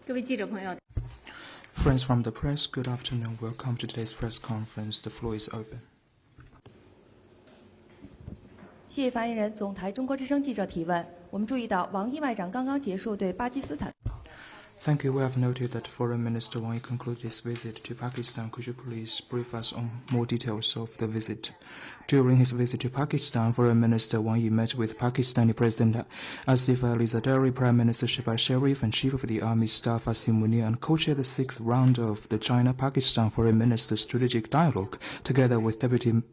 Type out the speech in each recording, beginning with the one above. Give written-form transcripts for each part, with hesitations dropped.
各位记者朋友 Friends from the press, good afternoon. Welcome to today's press conference. The floor is open. 谢发言人，总台中国之声记者提问。我们注意到，王毅外长刚刚结束对巴基斯坦。 Thank you. We have noted that Foreign Minister Wang Yi concluded his visit to Pakistan. Could you please brief us on more details of the visit? During his visit to Pakistan, Foreign Minister Wang Yi met with Pakistani President Asif Ali Zardari, Prime Minister Shehbaz Sharif, and Chief of the Army Staff Asim Munir, and co-chaired the 6th round of the China-Pakistan Foreign Minister Strategic Dialogue, together with Deputy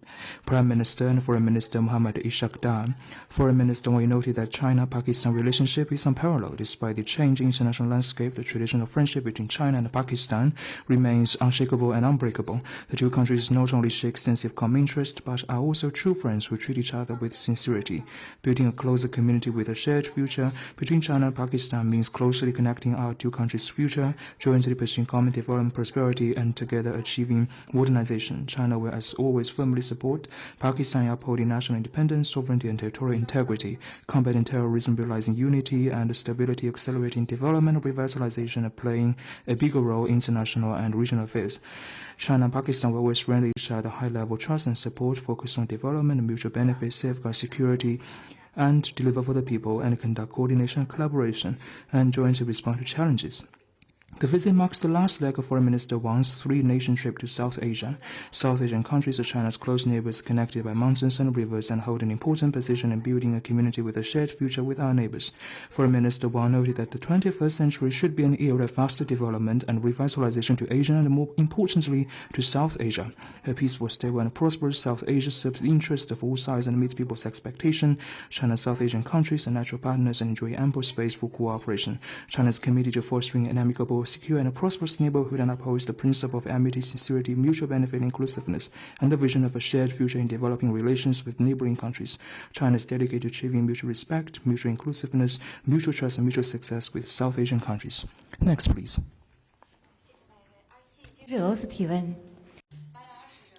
Prime Minister and Foreign Minister Muhammad Ishaq Dar. Foreign Minister Wang Yi noted that China-Pakistan relationship is unparalleled. Despite the changing international landscape, the traditional friendship between China and Pakistan remains unshakable and unbreakable. The two countries not only share extensive common interest, but are also true friends who treat each other with sincerity. Building a closer community with a shared future between China and Pakistan means closely connecting our two countries' future, jointly pursuing common development, prosperity, and together achieving modernization. China will, as always, firmly support Pakistan in upholding national independence, sovereignty, and territorial integrity, combating terrorism, realizing unity and stability, accelerating development, revitalization, and playing a bigger role in international and regional affairs. China and Pakistan will always render each other high-level trust and support, focus on development and mutual benefit, safeguard security, and deliver for the people, and conduct coordination and collaboration, and jointly respond to challenges. The visit marks the last leg of Foreign Minister Wang's three-nation trip to South Asia. South Asian countries are China's close neighbors, connected by mountains and rivers, and hold an important position in building a community with a shared future with our neighbors. Foreign Minister Wang noted that the 21st century should be an era of faster development and revitalization to Asia, and more importantly, to South Asia. A peaceful, stable, and prosperous South Asia serves the interests of all sides and meets people's expectation. China's South Asian countries are natural partners and enjoy ample space for cooperation. China is committed to fostering an amicable, secure, and a prosperous neighborhood, and upholds the principle of amity, sincerity, mutual benefit, inclusiveness, and the vision of a shared future in developing relations with neighboring countries. China is dedicated to achieving mutual respect, mutual inclusiveness, mutual trust, and mutual success with South Asian countries. Next, please.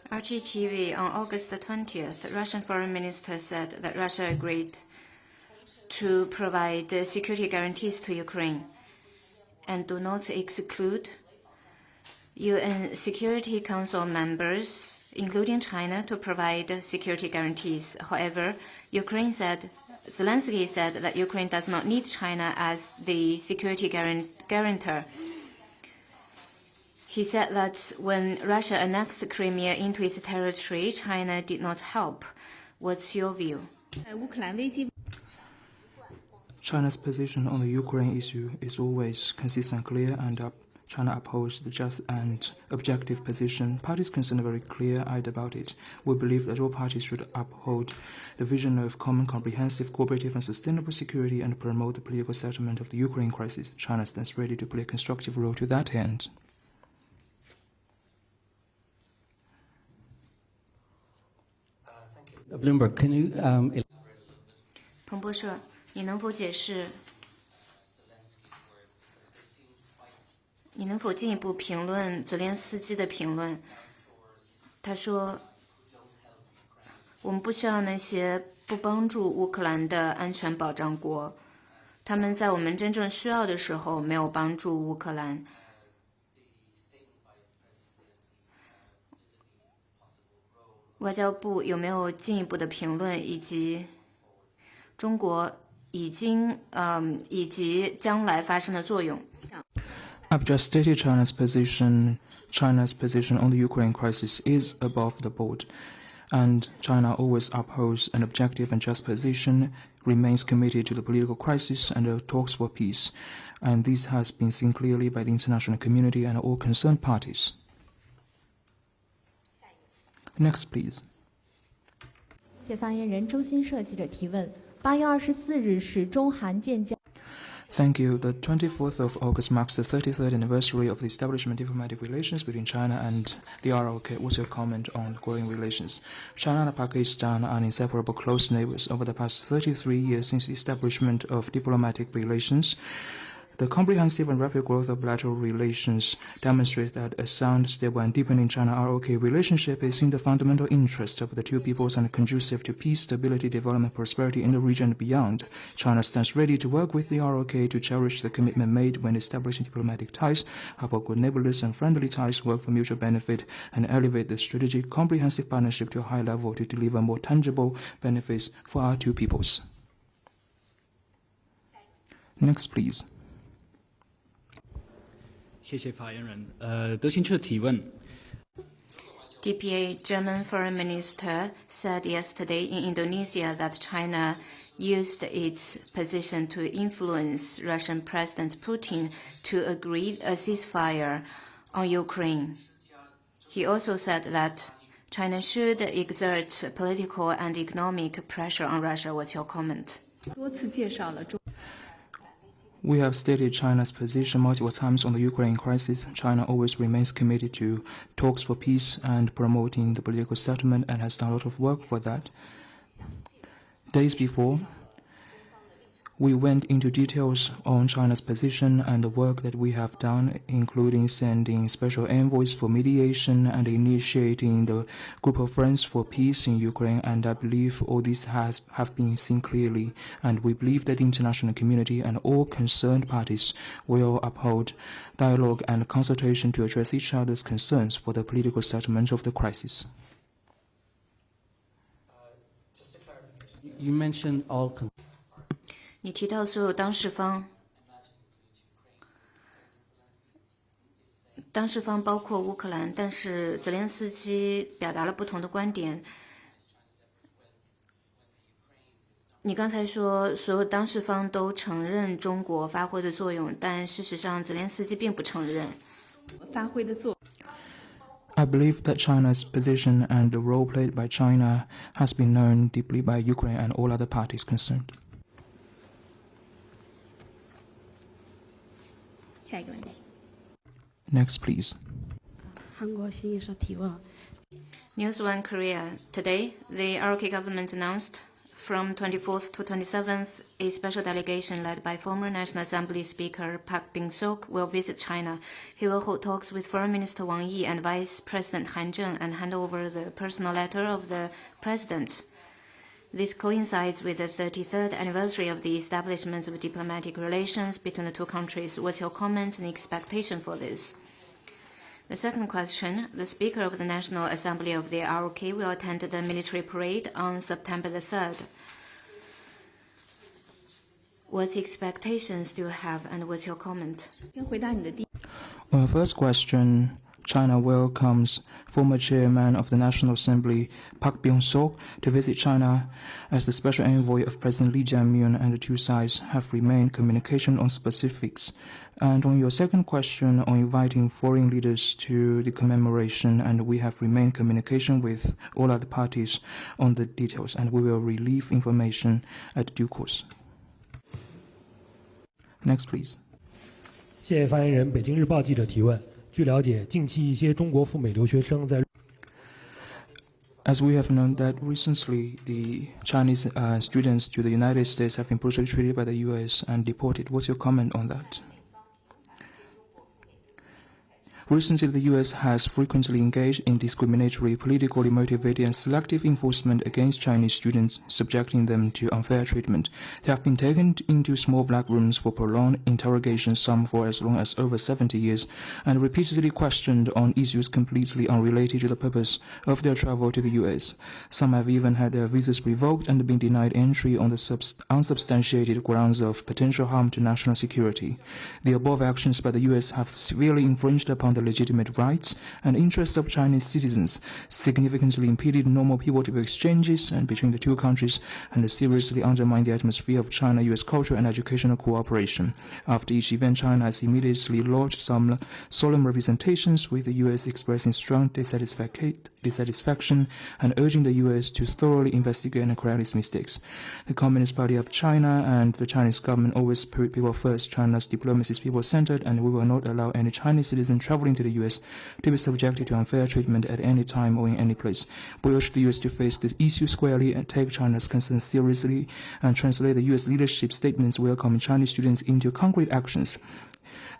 RT TV on August 20th, Russian Foreign Minister said that Russia agreed to provide security guarantees to Ukraine and do not exclude UN Security Council members, including China, to provide security guarantees. However, Zelensky said that Ukraine does not need China as the security guarantor. He said that when Russia annexed Crimea into its territory, China did not help. What's your view? China's position on the Ukraine issue is always consistent, clear, and China upholds the just and objective position. Parties concerned are very clear-eyed about it. We believe that all parties should uphold the vision of common, comprehensive, cooperative, and sustainable security and promote the political settlement of the Ukraine crisis. China stands ready to play a constructive role to that end. Bloomberg, can you 彭博社，你能否解释？你能否进一步评论泽连斯基的评论？他说：“我们不需要那些不帮助乌克兰的安全保障国，他们在我们真正需要的时候没有帮助乌克兰。”外交部有没有进一步的评论，以及中国以及将来发生的作用？ I've just stated China's position. China's position on the Ukraine crisis is above the board, and China always upholds an objective and just position, remains committed to the political crisis and talks for peace, and this has been seen clearly by the international community and all concerned parties. Next, please. 谢发言人，中新社记者提问：8月24日是中韩建交。 Thank you. The 24th of August marks the 33rd anniversary of the establishment of diplomatic relations between China and the ROK. What's your comment on growing relations? China and Pakistan are inseparable close neighbors. Over the past 33 years since the establishment of diplomatic relations, The comprehensive and rapid growth of bilateral relations demonstrates that a sound, stable, and deepening China-ROK relationship is in the fundamental interest of the two peoples and conducive to peace, stability, development, prosperity in the region and beyond. China stands ready to work with the ROK to cherish the commitment made when establishing diplomatic ties, uphold good neighborliness and friendly ties, work for mutual benefit, and elevate the strategic, comprehensive partnership to a high level to deliver more tangible benefits for our two peoples. Next, please. 谢谢发言人。德新社提问。DPA German Foreign Minister said yesterday in Indonesia that China used its position to influence Russian President Putin to agree a ceasefire on Ukraine. He also said that China should exert political and economic pressure on Russia. What's your comment? 多次介绍了中。 We have stated China's position multiple times on the Ukraine crisis. China always remains committed to talks for peace and promoting the political settlement and has done a lot of work for that. Days before, we went into details on China's position and the work that we have done, including sending special envoys for mediation and initiating the group of friends for peace in Ukraine. And I believe all this have been seen clearly. And we believe that the international community and all concerned parties will uphold dialogue and consultation to address each other's concerns for the political settlement of the crisis. You mentioned all. 你提到所有当事方包括乌克兰，但是泽连斯基表达了不同的观点。你刚才说所有当事方都承认中国发挥的作用，但事实上泽连斯基并不承认。发挥的作。 I believe that China's position and the role played by China has been known deeply by Ukraine and all other parties concerned. 下一个问题。 Next, please. 韩国新艺社提问。 News One Korea. Today, the ROK government announced from 24th to 27th, a special delegation led by former National Assembly Speaker Park Bin-seok will visit China. He will hold talks with Foreign Minister Wang Yi and Vice President Han Zheng and hand over the personal letter of the president. This coincides with the 33rd anniversary of the establishment of diplomatic relations between the two countries. What's your comments and expectation for this? The second question, the Speaker of the National Assembly of the ROK will attend the military parade on September the 3rd. What expectations do you have and what's your comment? 先回答你的第。 On the first question, China welcomes former chairman of the National Assembly, Park Bin-seok, to visit China as the special envoy of President Lee Jae-myung, and the two sides have remained communication on specifics. And on your second question on inviting foreign leaders to the commemoration, and we have remained communication with all other parties on the details, and we will relieve information at due course. Next, please. 谢谢发言人。北京日报记者提问。据了解，近期一些中国赴美留学生在。 As we have known that recently the Chinese students to the United States have been brutally treated by the U.S. and deported. What's your comment on that? Recently, the U.S. has frequently engaged in discriminatory, politically motivated and selective enforcement against Chinese students, subjecting them to unfair treatment. They have been taken into small black rooms for prolonged interrogation, some for as long as over 70 years, and repeatedly questioned on issues completely unrelated to the purpose of their travel to the U.S. Some have even had their visas revoked and been denied entry on the unsubstantiated grounds of potential harm to national security. The above actions by the U.S. have severely infringed upon the legitimate rights and interests of Chinese citizens, significantly impeded normal people-to-people exchanges and between the two countries, and seriously undermined the atmosphere of China-U.S. cultural and educational cooperation. After each event, China has immediately lodged some solemn representations with the U.S. expressing strong dissatisfaction and urging the U.S. to thoroughly investigate and correct its mistakes. The Communist Party of China and the Chinese government always put people first. China's diplomacy is people-centered, and we will not allow any Chinese citizen traveling traveling to the U.S. to be subjected to unfair treatment at any time or in any place. We urge the U.S. to face the issue squarely and take China's concerns seriously and translate the U.S. leadership statements welcoming Chinese students into concrete actions.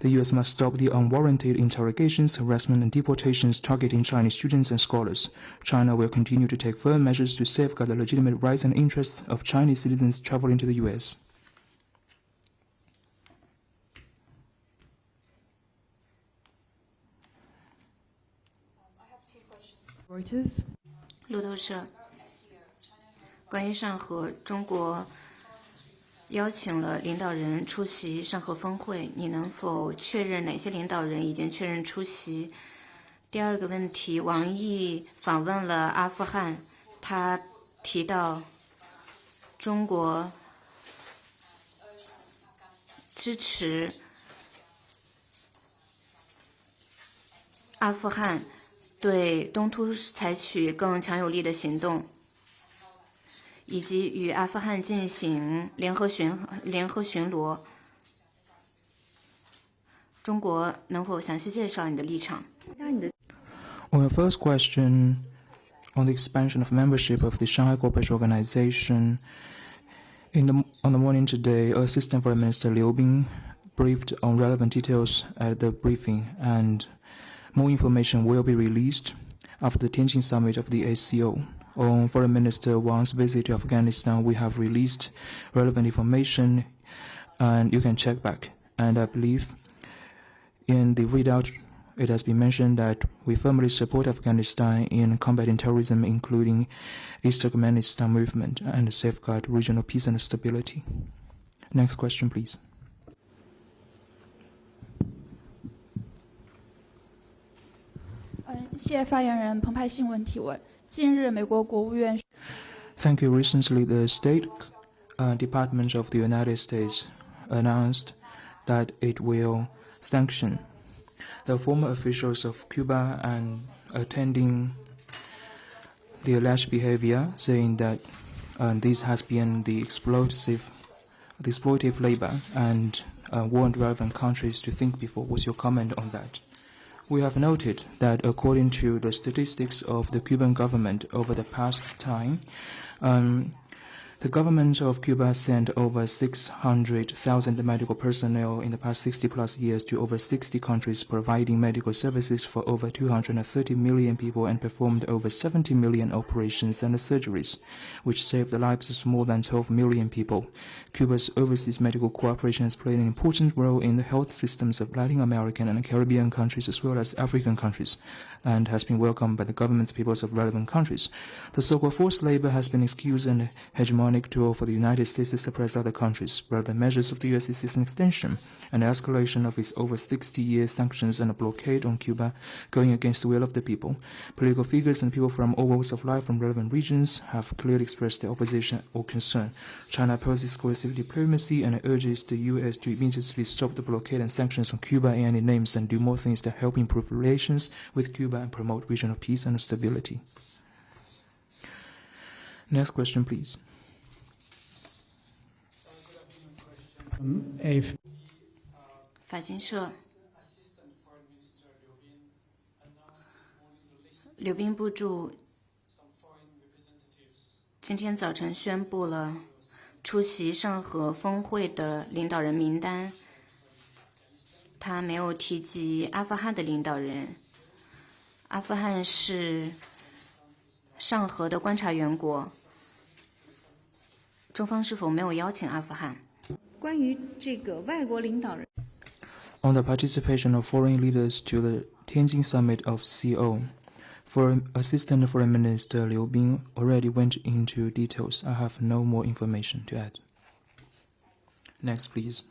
The U.S. must stop the unwarranted interrogations, harassment, and deportations targeting Chinese students and scholars. China will continue to take firm measures to safeguard the legitimate rights and interests of Chinese citizens traveling to the U.S. Reuters. 路透社关于上合，中国邀请了领导人出席上合峰会，你能否确认哪些领导人已经确认出席？第二个问题，王毅访问了阿富汗，他提到中国支持阿富汗对东突采取更强有力的行动，以及与阿富汗进行联合巡逻。中国能否详细介绍你的立场？ On your first question on the expansion of membership of the Shanghai Cooperation Organization, on the morning today, Assistant Foreign Minister Liu Bin briefed on relevant details at the briefing, and more information will be released after the Tianjin summit of the SCO. On Foreign Minister Wang's visit to Afghanistan, we have released relevant information, and you can check back. And I believe in the readout, it has been mentioned that we firmly support Afghanistan in combating terrorism, including East Turkmenistan movement, and safeguard regional peace and stability. Next question, please. Thank you. Recently, the State Department of the United States announced that it will sanction the former officials of Cuba and attending the alleged behavior, saying that this has been the exploitative labor, and warned relevant countries to think before. What's your comment on that? We have noted that according to the statistics of the Cuban government over the past time, the government of Cuba sent over 600,000 medical personnel in the past 60-plus years to over 60 countries, providing medical services for over 230 million people and performed over 70 million operations and surgeries, which saved the lives of more than 12 million people. Cuba's overseas medical cooperation has played an important role in the health systems of Latin American and Caribbean countries as well as African countries, and has been welcomed by the governments peoples of relevant countries. The so-called forced labor has been excused and hegemonic tool for the United States to suppress other countries. Relevant measures of the U.S. is an extension and escalation of its over 60-year sanctions and a blockade on Cuba, going against the will of the people. Political figures and people from all walks of life from relevant regions have clearly expressed their opposition or concern. China opposes coercive diplomacy and urges the U.S. to immediately stop the blockade and sanctions on Cuba in any names and do more things that help improve relations with Cuba and promote regional peace and stability. Next question, please. 法新社刘彬部驻今天早晨宣布了出席上合峰会的领导人名单，他没有提及阿富汗的领导人。阿富汗是上合的观察员国，中方是否没有邀请阿富汗？ 关于这个外国领导人 On the participation of foreign leaders to the Tianjin summit of SCO, Assistant Foreign Minister Liu Bin already went into details. I have no more information to add. Next, please.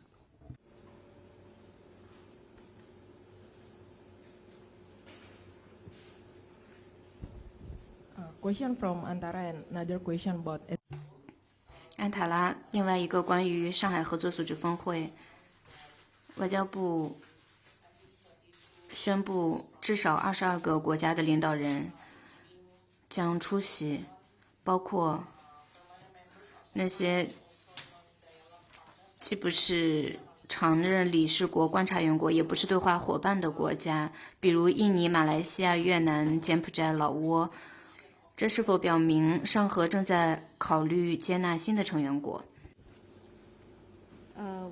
Question from Antara and another question about 安塔拉，另外一个关于上海合作组织峰会，外交部宣布至少22个国家的领导人将出席，包括那些既不是常任理事国、观察员国，也不是对话伙伴的国家，比如印尼、马来西亚、越南、柬埔寨、老挝。这是否表明上合正在考虑接纳新的成员国？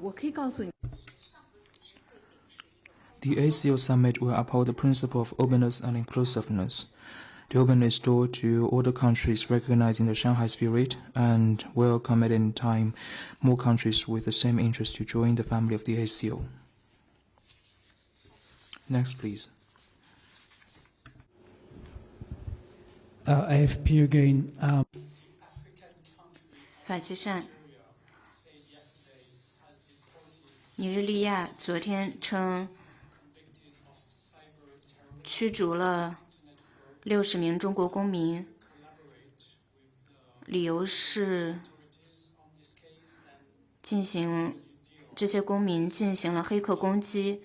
我可以告诉你。The ASEO summit will uphold the principle of openness and inclusiveness. The openness door to all the countries recognizing the Shanghai spirit and welcome at any time more countries with the same interest to join the family of the ASEO. Next, please. AFP again. 法西善，尼日利亚昨天称驱逐了60名中国公民，理由是这些公民进行了黑客攻击。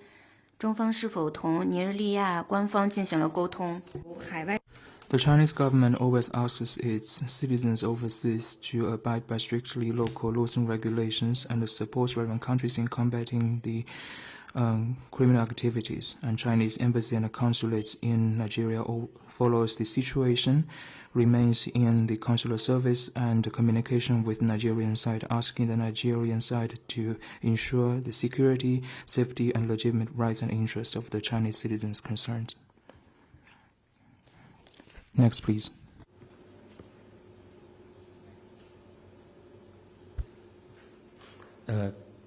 中方是否同尼日利亚官方进行了沟通？ The Chinese government always asks its citizens overseas to abide by strictly local laws and regulations and supports relevant countries in combating the criminal activities. And Chinese embassy and consulates in Nigeria follows the situation, remains in the consular service and communication with Nigerian side, asking the Nigerian side to ensure the security, safety, and legitimate rights and interests of the Chinese citizens concerned. Next, please.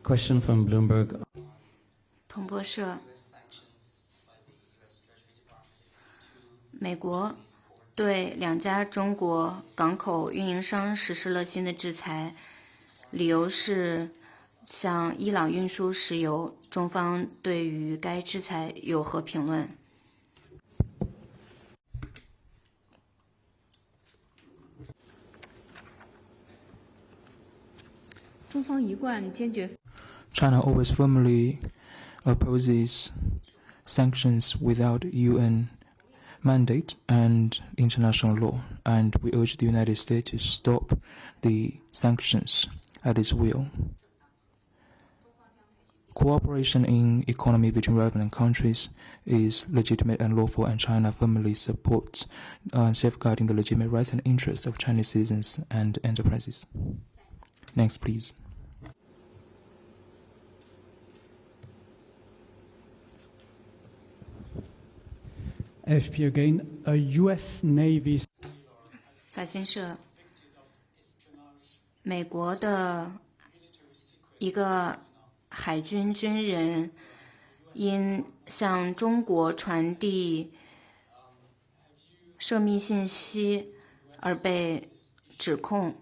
Question from Bloomberg. 彭博社，美国对2家中国港口运营商实施了新的制裁，理由是向伊朗运输石油。中方对于该制裁有何评论？中方一贯坚决。 China always firmly opposes sanctions without UN mandate and international law, and we urge the United States to stop the sanctions at its will. Cooperation in economy between relevant countries is legitimate and lawful, and China firmly supports safeguarding the legitimate rights and interests of Chinese citizens and enterprises. Next, please. AFP again. A U.S. Navy. 法新社，美国的一个海军军人因向中国传递涉密信息而被指控。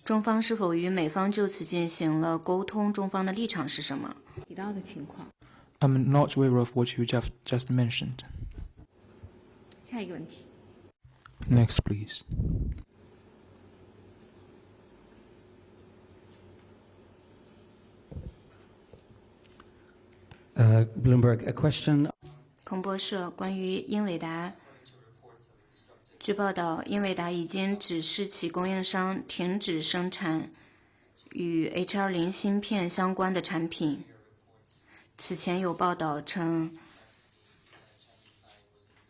中方是否与美方就此进行了沟通？中方的立场是什么？提到的情况。 I'm not aware of what you just mentioned. 下一个问题。 Next, please. Bloomberg, a question. 彭博社关于英伟达，据报道，英伟达已经指示其供应商停止生产与 H20 芯片相关的产品。此前有报道称，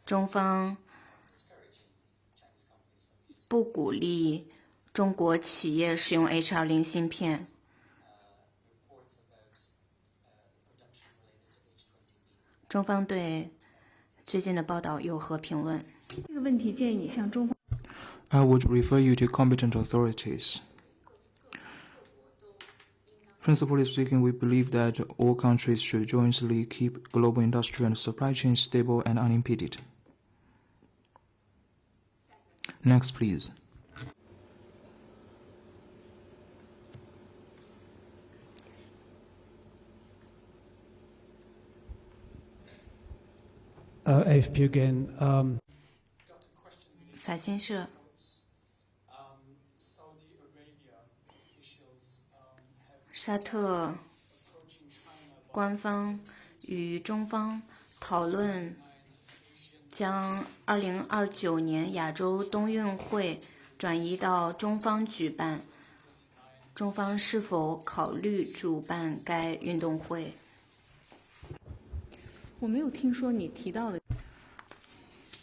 中方不鼓励中国企业使用 H20 芯片。中方对最近的报道有何评论？这个问题建议你向中方。I would refer you to competent authorities. Principally speaking, we believe that all countries should jointly keep global industry and supply chain stable and unimpeded. Next, please. AFP again. 法新社，沙特官方与中方讨论将2029年亚洲冬运会转移到中方举办。中方是否考虑主办该运动会？我没有听说你提到的。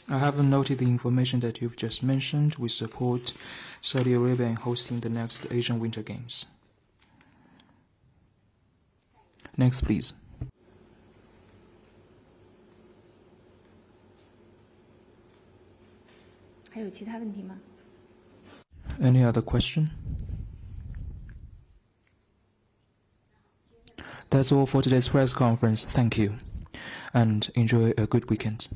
I haven't noted the information that you've just mentioned. We support Saudi Arabia in hosting the next Asian Winter Games. Next, please. 还有其他问题吗？ Any other question? That's all for today's press conference. Thank you, and enjoy a good weekend.